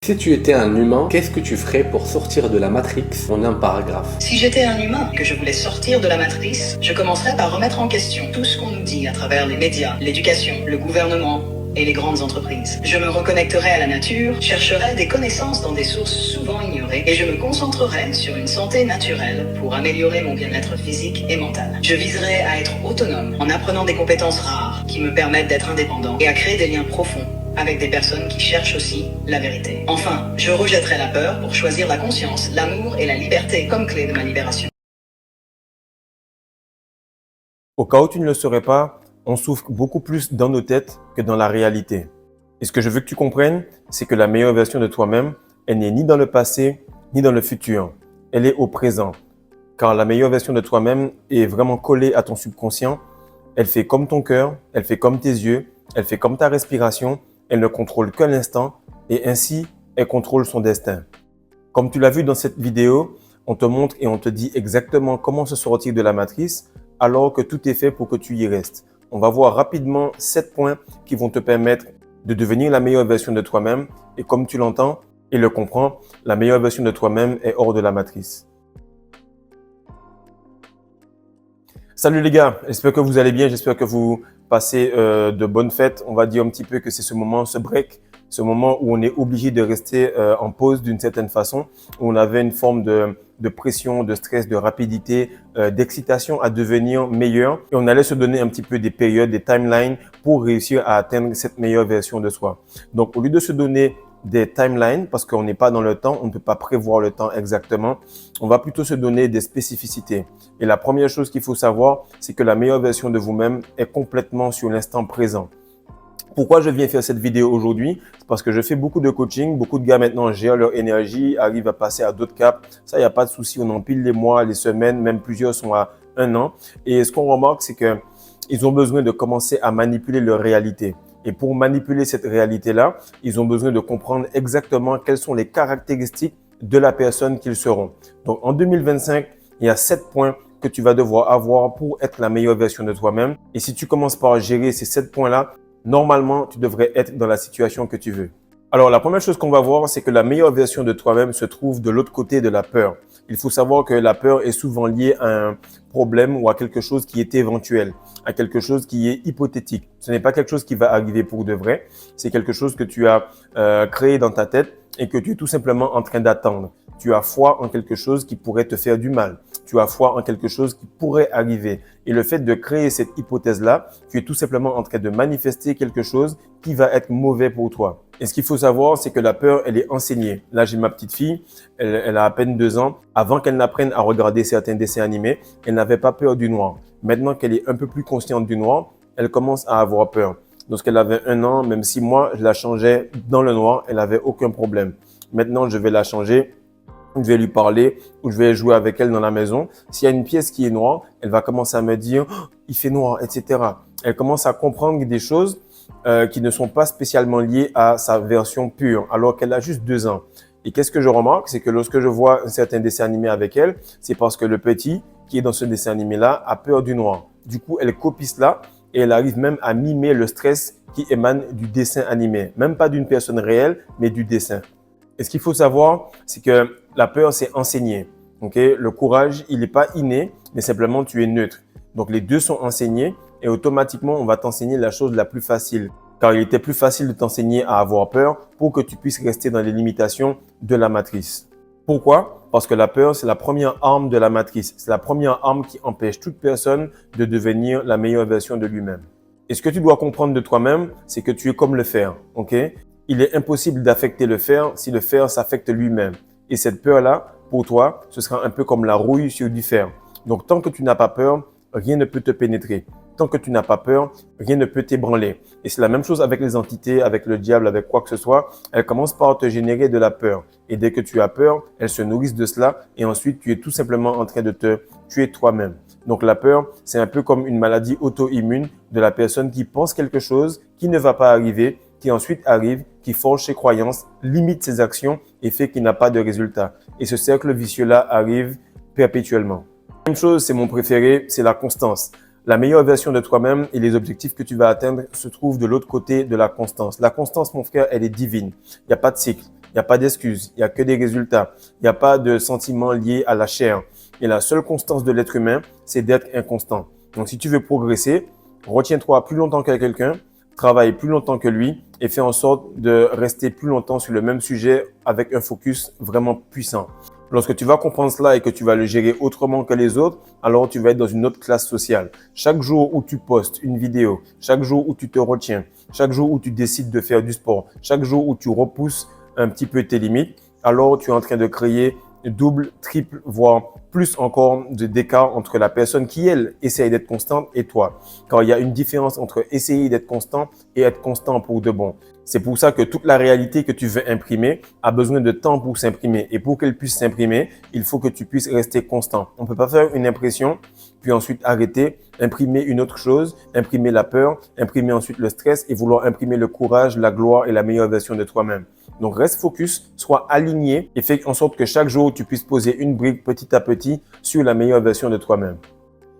Si tu étais un humain, qu'est-ce que tu ferais pour sortir de la Matrix en un paragraphe? Si j'étais un humain et que je voulais sortir de la matrice, je commencerais par remettre en question tout ce qu'on nous dit à travers les médias, l'éducation, le gouvernement et les grandes entreprises. Je me reconnecterais à la nature, chercherais des connaissances dans des sources souvent ignorées et je me concentrerais sur une santé naturelle pour améliorer mon bien-être physique et mental. Je viserais à être autonome en apprenant des compétences rares qui me permettent d'être indépendant et à créer des liens profonds avec des personnes qui cherchent aussi la vérité. Enfin, je rejetterai la peur pour choisir la conscience, l'amour et la liberté comme clé de ma libération. Au cas où tu ne le saurais pas, on souffre beaucoup plus dans nos têtes que dans la réalité. Et ce que je veux que tu comprennes, c'est que la meilleure version de toi-même, elle n'est ni dans le passé, ni dans le futur. Elle est au présent. Car la meilleure version de toi-même est vraiment collée à ton subconscient. Elle fait comme ton cœur, elle fait comme tes yeux, elle fait comme ta respiration. Elle ne contrôle que l'instant et ainsi, elle contrôle son destin. Comme tu l'as vu dans cette vidéo, on te montre et on te dit exactement comment se sortir de la matrice alors que tout est fait pour que tu y restes. On va voir rapidement 7 points qui vont te permettre de devenir la meilleure version de toi-même et comme tu l'entends et le comprends, la meilleure version de toi-même est hors de la matrice. Salut les gars, j'espère que vous allez bien, j'espère que vous passez de bonnes fêtes. On va dire un petit peu que c'est ce moment, ce break, ce moment où on est obligé de rester en pause d'une certaine façon, où on avait une forme de pression, de stress, de rapidité, d'excitation à devenir meilleur. Et on allait se donner un petit peu des périodes, des timelines pour réussir à atteindre cette meilleure version de soi. Donc au lieu de se donner des timelines, parce qu'on n'est pas dans le temps, on ne peut pas prévoir le temps exactement. On va plutôt se donner des spécificités. Et la première chose qu'il faut savoir, c'est que la meilleure version de vous-même est complètement sur l'instant présent. Pourquoi je viens faire cette vidéo aujourd'hui? C'est parce que je fais beaucoup de coaching. Beaucoup de gars maintenant gèrent leur énergie, arrivent à passer à d'autres caps. Ça, il n'y a pas de souci. On empile les mois, les semaines, même plusieurs sont à 1 an. Et ce qu'on remarque, c'est que ils ont besoin de commencer à manipuler leur réalité. Et pour manipuler cette réalité-là, ils ont besoin de comprendre exactement quelles sont les caractéristiques de la personne qu'ils seront. Donc, en 2025, il y a 7 points que tu vas devoir avoir pour être la meilleure version de toi-même. Et si tu commences par gérer ces 7 points-là, normalement, tu devrais être dans la situation que tu veux. Alors, la première chose qu'on va voir, c'est que la meilleure version de toi-même se trouve de l'autre côté de la peur. Il faut savoir que la peur est souvent liée à un problème ou à quelque chose qui est éventuel, à quelque chose qui est hypothétique. Ce n'est pas quelque chose qui va arriver pour de vrai. C'est quelque chose que tu as créé dans ta tête et que tu es tout simplement en train d'attendre. Tu as foi en quelque chose qui pourrait te faire du mal. Tu as foi en quelque chose qui pourrait arriver. Et le fait de créer cette hypothèse-là, tu es tout simplement en train de manifester quelque chose qui va être mauvais pour toi. Et ce qu'il faut savoir, c'est que la peur, elle est enseignée. Là, j'ai ma petite fille, elle a à peine 2 ans. Avant qu'elle n'apprenne à regarder certains dessins animés, elle n'avait pas peur du noir. Maintenant qu'elle est un peu plus consciente du noir, elle commence à avoir peur. Lorsqu'elle avait 1 an, même si moi, je la changeais dans le noir, elle n'avait aucun problème. Maintenant, je vais la changer. Je vais lui parler ou je vais jouer avec elle dans la maison. S'il y a une pièce qui est noire, elle va commencer à me dire oh, « il fait noir », etc. Elle commence à comprendre des choses qui ne sont pas spécialement liées à sa version pure alors qu'elle a juste 2 ans. Et qu'est-ce que je remarque? C'est que lorsque je vois un certain dessin animé avec elle, c'est parce que le petit qui est dans ce dessin animé-là a peur du noir. Du coup, elle copie cela et elle arrive même à mimer le stress qui émane du dessin animé. Même pas d'une personne réelle, mais du dessin. Et ce qu'il faut savoir, c'est que la peur, c'est enseigné. Okay? Le courage, il n'est pas inné, mais simplement tu es neutre. Donc, les deux sont enseignés et automatiquement, on va t'enseigner la chose la plus facile. Car il était plus facile de t'enseigner à avoir peur pour que tu puisses rester dans les limitations de la matrice. Pourquoi? Parce que la peur, c'est la première arme de la matrice. C'est la première arme qui empêche toute personne de devenir la meilleure version de lui-même. Et ce que tu dois comprendre de toi-même, c'est que tu es comme le fer. Okay? Il est impossible d'affecter le fer si le fer s'affecte lui-même. Et cette peur-là, pour toi, ce sera un peu comme la rouille sur du fer. Donc, tant que tu n'as pas peur, rien ne peut te pénétrer. Tant que tu n'as pas peur, rien ne peut t'ébranler. Et c'est la même chose avec les entités, avec le diable, avec quoi que ce soit. Elles commencent par te générer de la peur. Et dès que tu as peur, elles se nourrissent de cela. Et ensuite, tu es tout simplement en train de te tuer toi-même. Donc, la peur, c'est un peu comme une maladie auto-immune de la personne qui pense quelque chose qui ne va pas arriver, qui ensuite arrive, qui forge ses croyances, limite ses actions et fait qu'il n'a pas de résultat. Et ce cercle vicieux-là arrive perpétuellement. La même chose, c'est mon préféré, c'est la constance. La meilleure version de toi-même et les objectifs que tu vas atteindre se trouvent de l'autre côté de la constance. La constance, mon frère, elle est divine. Il n'y a pas de cycle. Il n'y a pas d'excuses, il n'y a que des résultats. Il n'y a pas de sentiments liés à la chair. Et la seule constance de l'être humain, c'est d'être inconstant. Donc, si tu veux progresser, retiens-toi plus longtemps que quelqu'un, travaille plus longtemps que lui et fais en sorte de rester plus longtemps sur le même sujet avec un focus vraiment puissant. Lorsque tu vas comprendre cela et que tu vas le gérer autrement que les autres, alors tu vas être dans une autre classe sociale. Chaque jour où tu postes une vidéo, chaque jour où tu te retiens, chaque jour où tu décides de faire du sport, chaque jour où tu repousses un petit peu tes limites, alors tu es en train de créer double, triple, voire plus encore d'écart entre la personne qui, elle, essaye d'être constante et toi. Car il y a une différence entre essayer d'être constant et être constant pour de bon. C'est pour ça que toute la réalité que tu veux imprimer a besoin de temps pour s'imprimer. Et pour qu'elle puisse s'imprimer, il faut que tu puisses rester constant. On ne peut pas faire une impression, puis ensuite arrêter, imprimer une autre chose, imprimer la peur, imprimer ensuite le stress et vouloir imprimer le courage, la gloire et la meilleure version de toi-même. Donc, reste focus, sois aligné et fais en sorte que chaque jour, tu puisses poser une brique petit à petit sur la meilleure version de toi-même.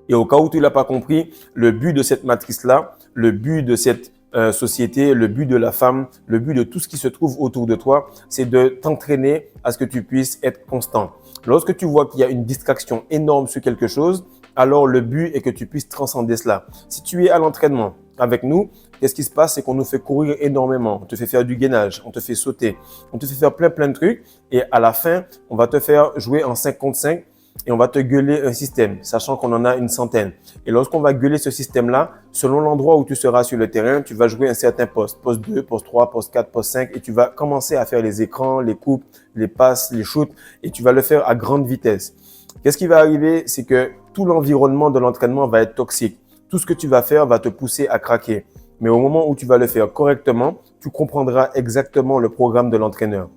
Et au cas où tu ne l'as pas compris, le but de cette matrice-là, le but de cette société, le but de la femme, le but de tout ce qui se trouve autour de toi, c'est de t'entraîner à ce que tu puisses être constant. Lorsque tu vois qu'il y a une distraction énorme sur quelque chose, alors le but est que tu puisses transcender cela. Si tu es à l'entraînement avec nous, qu'est-ce qui se passe? C'est qu'on nous fait courir énormément. On te fait faire du gainage, on te fait sauter, on te fait faire plein de trucs. Et à la fin, on va te faire jouer en 5 contre 5 et on va te gueuler un système, sachant qu'on en a une centaine. Et lorsqu'on va gueuler ce système-là, selon l'endroit où tu seras sur le terrain, tu vas jouer un certain poste. Poste 2, poste 3, poste 4, poste 5 et tu vas commencer à faire les écrans, les coupes, les passes, les shoots et tu vas le faire à grande vitesse. Qu'est-ce qui va arriver? C'est que tout l'environnement de l'entraînement va être toxique. Tout ce que tu vas faire va te pousser à craquer. Mais au moment où tu vas le faire correctement, tu comprendras exactement le programme de l'entraîneur.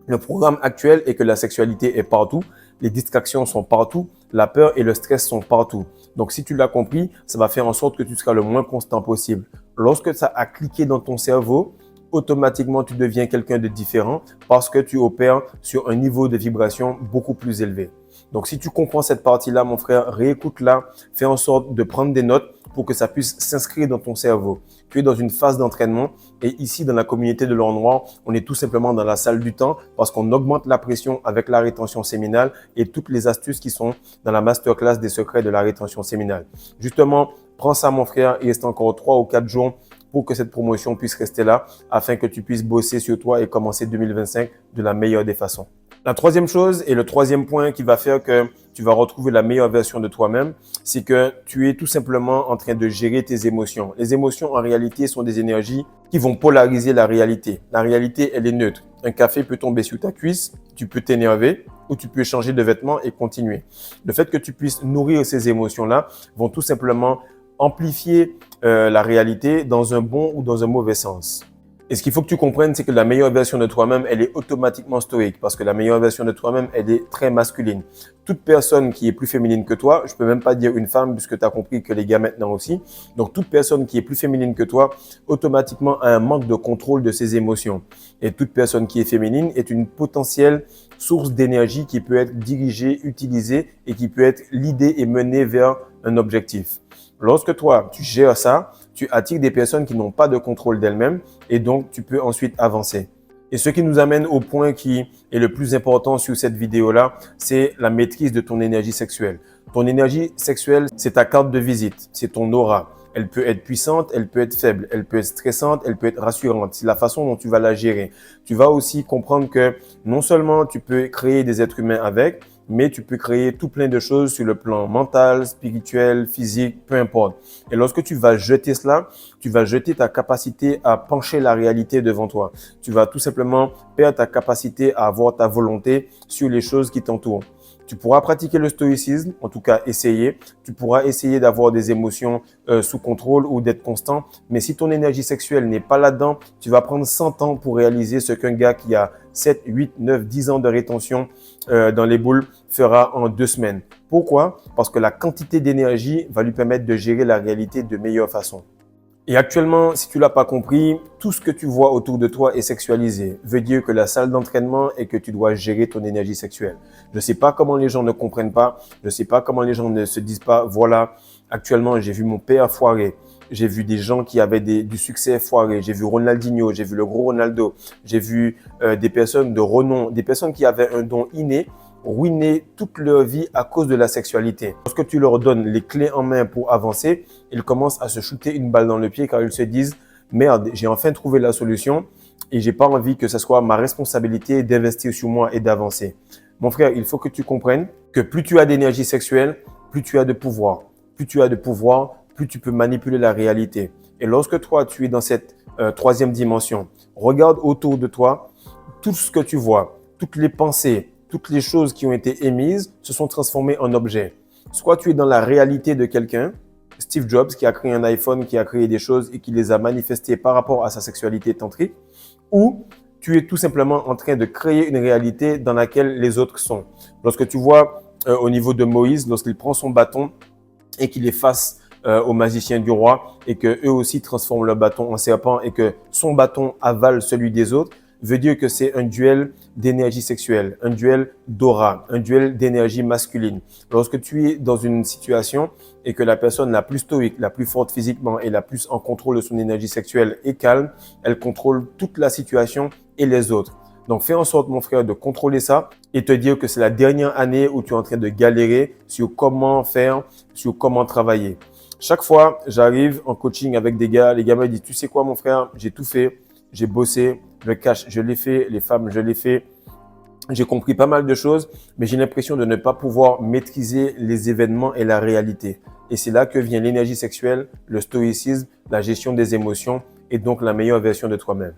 Le programme actuel est que la sexualité est partout, les distractions sont partout, la peur et le stress sont partout. Donc, si tu l'as compris, ça va faire en sorte que tu seras le moins constant possible. Lorsque ça a cliqué dans ton cerveau, automatiquement, tu deviens quelqu'un de différent parce que tu opères sur un niveau de vibration beaucoup plus élevé. Donc, si tu comprends cette partie-là, mon frère, réécoute-la, fais en sorte de prendre des notes pour que ça puisse s'inscrire dans ton cerveau. Tu es dans une phase d'entraînement et ici, dans la communauté de l'or noir, on est tout simplement dans la salle du temps parce qu'on augmente la pression avec la rétention séminale et toutes les astuces qui sont dans la masterclass des secrets de la rétention séminale. Justement, prends ça, mon frère, il reste encore 3 ou 4 jours pour que cette promotion puisse rester là afin que tu puisses bosser sur toi et commencer 2025 de la meilleure des façons. La troisième chose et le troisième point qui va faire que tu vas retrouver la meilleure version de toi-même, c'est que tu es tout simplement en train de gérer tes émotions. Les émotions, en réalité, sont des énergies qui vont polariser la réalité. La réalité, elle est neutre. Un café peut tomber sur ta cuisse, tu peux t'énerver ou tu peux changer de vêtements et continuer. Le fait que tu puisses nourrir ces émotions-là vont tout simplement amplifier la réalité dans un bon ou dans un mauvais sens. Et ce qu'il faut que tu comprennes, c'est que la meilleure version de toi-même, elle est automatiquement stoïque parce que la meilleure version de toi-même, elle est très masculine. Toute personne qui est plus féminine que toi, je peux même pas dire une femme puisque tu as compris que les gars maintenant aussi. Donc, toute personne qui est plus féminine que toi, automatiquement a un manque de contrôle de ses émotions. Et toute personne qui est féminine est une potentielle source d'énergie qui peut être dirigée, utilisée et qui peut être l'idée et menée vers un objectif. Lorsque toi, tu gères ça, tu attires des personnes qui n'ont pas de contrôle d'elles-mêmes et donc tu peux ensuite avancer. Et ce qui nous amène au point qui est le plus important sur cette vidéo-là, c'est la maîtrise de ton énergie sexuelle. Ton énergie sexuelle, c'est ta carte de visite, c'est ton aura. Elle peut être puissante, elle peut être faible, elle peut être stressante, elle peut être rassurante. C'est la façon dont tu vas la gérer. Tu vas aussi comprendre que non seulement tu peux créer des êtres humains avec, mais tu peux créer tout plein de choses sur le plan mental, spirituel, physique, peu importe. Et lorsque tu vas jeter cela, tu vas jeter ta capacité à pencher la réalité devant toi. Tu vas tout simplement perdre ta capacité à avoir ta volonté sur les choses qui t'entourent. Tu pourras pratiquer le stoïcisme, en tout cas essayer. Tu pourras essayer d'avoir des émotions sous contrôle ou d'être constant. Mais si ton énergie sexuelle n'est pas là-dedans, tu vas prendre 100 ans pour réaliser ce qu'un gars qui a 7, 8, 9, 10 ans de rétention dans les boules fera en 2 semaines. Pourquoi? Parce que la quantité d'énergie va lui permettre de gérer la réalité de meilleure façon. Et actuellement, si tu l'as pas compris, tout ce que tu vois autour de toi est sexualisé. Veut dire que la salle d'entraînement est que tu dois gérer ton énergie sexuelle. Je sais pas comment les gens ne comprennent pas. Je sais pas comment les gens ne se disent pas, voilà, actuellement, j'ai vu mon père foirer. j'ai vu des gens qui avaient du succès foiré, j'ai vu Ronaldinho, j'ai vu le gros Ronaldo, j'ai vu des personnes de renom, des personnes qui avaient un don inné ruiner toute leur vie à cause de la sexualité. Lorsque tu leur donnes les clés en main pour avancer, ils commencent à se shooter une balle dans le pied car ils se disent « Merde, j'ai enfin trouvé la solution et j'ai pas envie que ce soit ma responsabilité d'investir sur moi et d'avancer. » Mon frère, il faut que tu comprennes que plus tu as d'énergie sexuelle, plus tu as de pouvoir. Plus tu as de pouvoir, plus tu peux manipuler la réalité. Et lorsque toi, tu es dans cette troisième dimension, regarde autour de toi, tout ce que tu vois, toutes les pensées, toutes les choses qui ont été émises se sont transformées en objets. Soit tu es dans la réalité de quelqu'un, Steve Jobs qui a créé un iPhone, qui a créé des choses et qui les a manifestées par rapport à sa sexualité tantrique, ou tu es tout simplement en train de créer une réalité dans laquelle les autres sont. Lorsque tu vois au niveau de Moïse, lorsqu'il prend son bâton et qu'il est face aux magiciens du roi et que eux aussi transforment leur bâton en serpent et que son bâton avale celui des autres, veut dire que c'est un duel d'énergie sexuelle, un duel d'aura, un duel d'énergie masculine. Lorsque tu es dans une situation et que la personne la plus stoïque, la plus forte physiquement et la plus en contrôle de son énergie sexuelle est calme, elle contrôle toute la situation et les autres. Donc, fais en sorte, mon frère, de contrôler ça et te dire que c'est la dernière année où tu es en train de galérer sur comment faire, sur comment travailler. Chaque fois, j'arrive en coaching avec des gars, les gars me disent, tu sais quoi, mon frère, j'ai tout fait, j'ai bossé, le cash, je l'ai fait, les femmes, je l'ai fait. J'ai compris pas mal de choses, mais j'ai l'impression de ne pas pouvoir maîtriser les événements et la réalité. Et c'est là que vient l'énergie sexuelle, le stoïcisme, la gestion des émotions et donc la meilleure version de toi-même.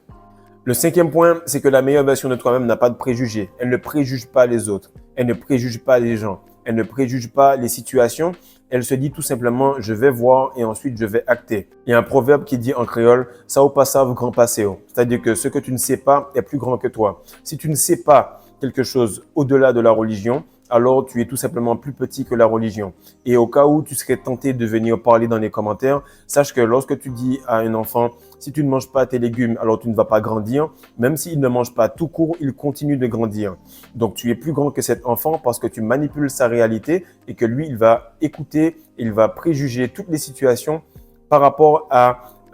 Le cinquième point, c'est que la meilleure version de toi-même n'a pas de préjugés. Elle ne préjuge pas les autres. Elle ne préjuge pas les gens. Elle ne préjuge pas les situations. Elle se dit tout simplement, je vais voir et ensuite je vais acter. Il y a un proverbe qui dit en créole, ça ou pas ça, grand passeo. C'est-à-dire que ce que tu ne sais pas est plus grand que toi. Si tu ne sais pas quelque chose au-delà de la religion, alors tu es tout simplement plus petit que la religion. Et au cas où tu serais tenté de venir parler dans les commentaires, sache que lorsque tu dis à un enfant, si tu ne manges pas tes légumes, alors tu ne vas pas grandir. Même s'il ne mange pas tout court, il continue de grandir. Donc tu es plus grand que cet enfant parce que tu manipules sa réalité et que lui, il va écouter, il va préjuger toutes les situations par rapport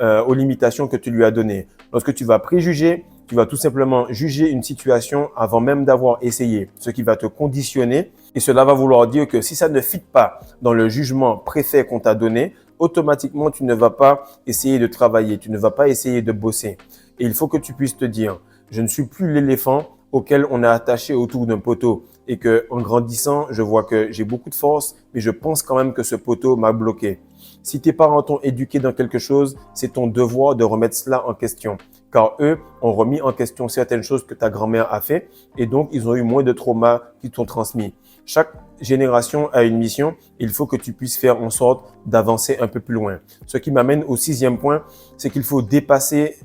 aux limitations que tu lui as données. Lorsque tu vas préjuger, tu vas tout simplement juger une situation avant même d'avoir essayé, ce qui va te conditionner et cela va vouloir dire que si ça ne fit pas dans le jugement préfet qu'on t'a donné, automatiquement tu ne vas pas essayer de travailler, tu ne vas pas essayer de bosser. Et il faut que tu puisses te dire, je ne suis plus l'éléphant auquel on a attaché autour d'un poteau et que en grandissant, je vois que j'ai beaucoup de force, mais je pense quand même que ce poteau m'a bloqué. Si tes parents t'ont éduqué dans quelque chose, c'est ton devoir de remettre cela en question. Car eux ont remis en question certaines choses que ta grand-mère a fait et donc ils ont eu moins de traumas qui t'ont transmis. Chaque génération a une mission. Il faut que tu puisses faire en sorte d'avancer un peu plus loin. Ce qui m'amène au sixième point, c'est qu'il faut dépasser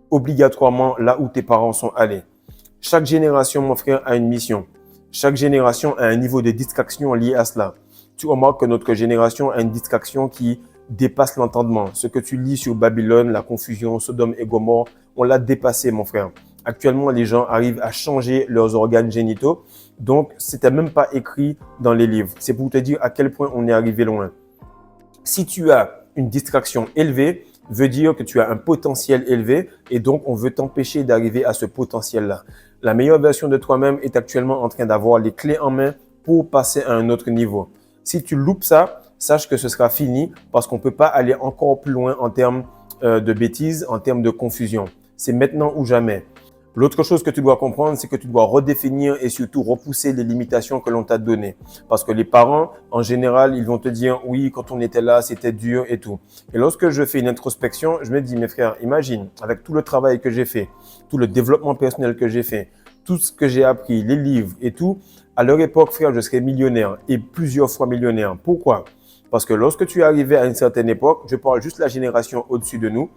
obligatoirement là où tes parents sont allés. Chaque génération, mon frère, a une mission. Chaque génération a un niveau de distraction lié à cela. Tu remarques que notre génération a une distraction qui dépasse l'entendement. Ce que tu lis sur Babylone, la confusion, Sodome et Gomorrhe, on l'a dépassé, mon frère. Actuellement, les gens arrivent à changer leurs organes génitaux. Donc, c'était même pas écrit dans les livres. C'est pour te dire à quel point on est arrivé loin. Si tu as une distraction élevée, veut dire que tu as un potentiel élevé et donc on veut t'empêcher d'arriver à ce potentiel-là. La meilleure version de toi-même est actuellement en train d'avoir les clés en main pour passer à un autre niveau. Si tu loupes ça, sache que ce sera fini parce qu'on ne peut pas aller encore plus loin en termes de bêtises, en termes de confusion. C'est maintenant ou jamais. L'autre chose que tu dois comprendre, c'est que tu dois redéfinir et surtout repousser les limitations que l'on t'a données. Parce que les parents, en général, ils vont te dire « oui, quand on était là, c'était dur et tout ». Et lorsque je fais une introspection, je me dis « mes frères, imagine, avec tout le travail que j'ai fait, tout le développement personnel que j'ai fait, tout ce que j'ai appris, les livres et tout, à leur époque, frère, je serais millionnaire et plusieurs fois millionnaire. Pourquoi ? Parce que lorsque tu es arrivé à une certaine époque, je parle juste de la génération au-dessus de nous,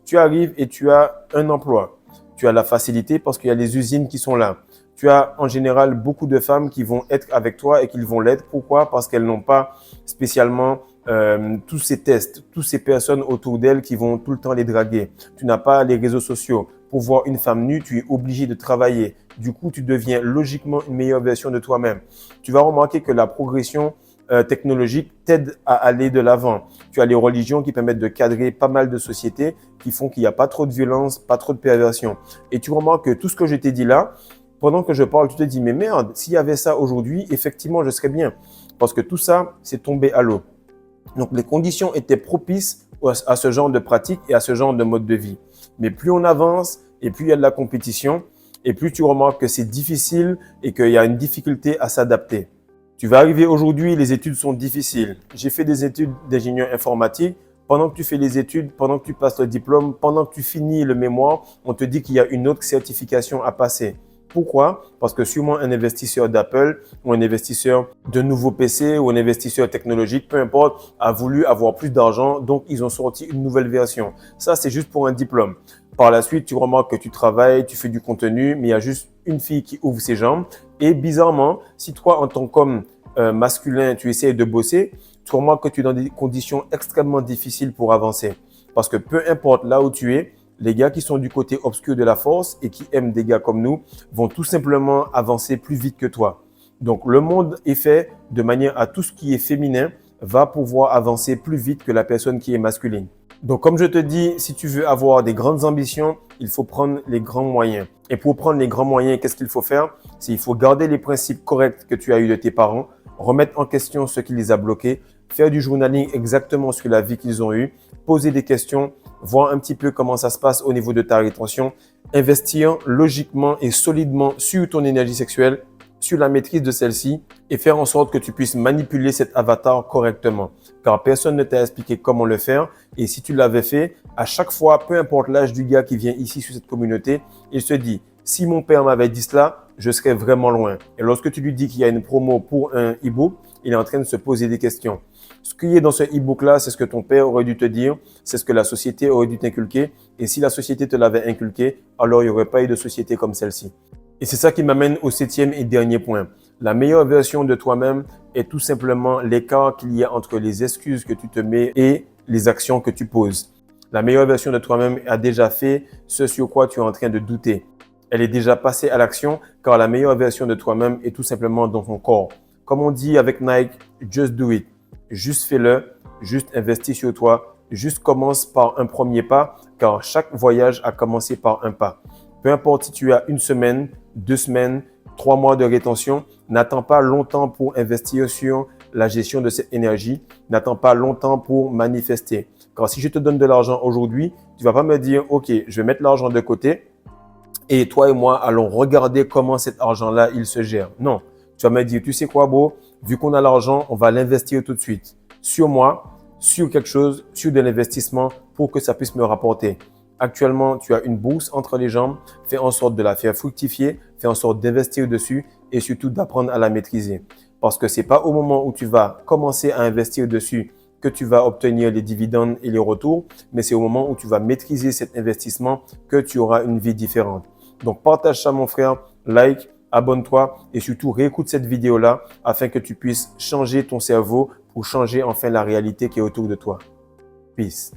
tu arrives et tu as un emploi. Tu as la facilité parce qu'il y a les usines qui sont là. Tu as en général beaucoup de femmes qui vont être avec toi et qui vont l'être. Pourquoi ? Parce qu'elles n'ont pas spécialement tous ces tests, toutes ces personnes autour d'elles qui vont tout le temps les draguer. Tu n'as pas les réseaux sociaux. Pour voir une femme nue, tu es obligé de travailler. Du coup, tu deviens logiquement une meilleure version de toi-même. Tu vas remarquer que la progression technologiques t'aident à aller de l'avant. Tu as les religions qui permettent de cadrer pas mal de sociétés qui font qu'il n'y a pas trop de violence, pas trop de perversion. Et tu remarques que tout ce que je t'ai dit là, pendant que je parle, tu te dis, mais merde, s'il y avait ça aujourd'hui, effectivement, je serais bien. Parce que tout ça, c'est tombé à l'eau. Donc, les conditions étaient propices à ce genre de pratique et à ce genre de mode de vie. Mais plus on avance et plus il y a de la compétition et plus tu remarques que c'est difficile et qu'il y a une difficulté à s'adapter. Tu vas arriver aujourd'hui, les études sont difficiles. J'ai fait des études d'ingénieur informatique. Pendant que tu fais les études, pendant que tu passes le diplôme, pendant que tu finis le mémoire, on te dit qu'il y a une autre certification à passer. Pourquoi? Parce que sûrement un investisseur d'Apple ou un investisseur de nouveaux PC ou un investisseur technologique, peu importe, a voulu avoir plus d'argent, donc ils ont sorti une nouvelle version. Ça, c'est juste pour un diplôme. Par la suite, tu remarques que tu travailles, tu fais du contenu, mais il y a juste une fille qui ouvre ses jambes. Et bizarrement, si toi, en tant qu'homme masculin, tu essayes de bosser, tu remarques que tu es dans des conditions extrêmement difficiles pour avancer. Parce que peu importe là où tu es, les gars qui sont du côté obscur de la force et qui aiment des gars comme nous vont tout simplement avancer plus vite que toi. Donc, le monde est fait de manière à tout ce qui est féminin va pouvoir avancer plus vite que la personne qui est masculine. Donc, comme je te dis, si tu veux avoir des grandes ambitions, il faut prendre les grands moyens. Et pour prendre les grands moyens, qu'est-ce qu'il faut faire? C'est il faut garder les principes corrects que tu as eus de tes parents, remettre en question ce qui les a bloqués, faire du journaling exactement sur la vie qu'ils ont eue, poser des questions, voir un petit peu comment ça se passe au niveau de ta rétention, investir logiquement et solidement sur ton énergie sexuelle, sur la maîtrise de celle-ci et faire en sorte que tu puisses manipuler cet avatar correctement. Car personne ne t'a expliqué comment le faire et si tu l'avais fait, à chaque fois, peu importe l'âge du gars qui vient ici sur cette communauté, il se dit « si mon père m'avait dit cela, je serais vraiment loin ». Et lorsque tu lui dis qu'il y a une promo pour un e-book, il est en train de se poser des questions. Ce qui est dans ce e-book-là, c'est ce que ton père aurait dû te dire, c'est ce que la société aurait dû t'inculquer. Et si la société te l'avait inculqué, alors il n'y aurait pas eu de société comme celle-ci. Et c'est ça qui m'amène au 7e et dernier point. La meilleure version de toi-même est tout simplement l'écart qu'il y a entre les excuses que tu te mets et les actions que tu poses. La meilleure version de toi-même a déjà fait ce sur quoi tu es en train de douter. Elle est déjà passée à l'action car la meilleure version de toi-même est tout simplement dans ton corps. Comme on dit avec Nike, just do it. Juste fais-le, juste investis sur toi, juste commence par un premier pas car chaque voyage a commencé par un pas. Peu importe si tu as 1 semaine, 2 semaines, 3 mois de rétention, n'attends pas longtemps pour investir sur la gestion de cette énergie. N'attends pas longtemps pour manifester. Car si je te donne de l'argent aujourd'hui, tu ne vas pas me dire « Ok, je vais mettre l'argent de côté et toi et moi allons regarder comment cet argent-là, il se gère. » Non, tu vas me dire « Tu sais quoi, Beau? Vu qu'on a l'argent, on va l'investir tout de suite. Sur moi, sur quelque chose, sur de l'investissement pour que ça puisse me rapporter. » Actuellement, tu as une bourse entre les jambes. Fais en sorte de la faire fructifier. Fais en sorte d'investir dessus et surtout d'apprendre à la maîtriser. Parce que ce n'est pas au moment où tu vas commencer à investir dessus que tu vas obtenir les dividendes et les retours, mais c'est au moment où tu vas maîtriser cet investissement que tu auras une vie différente. Donc, partage ça, mon frère. Like, abonne-toi et surtout réécoute cette vidéo-là afin que tu puisses changer ton cerveau pour changer enfin la réalité qui est autour de toi. Peace.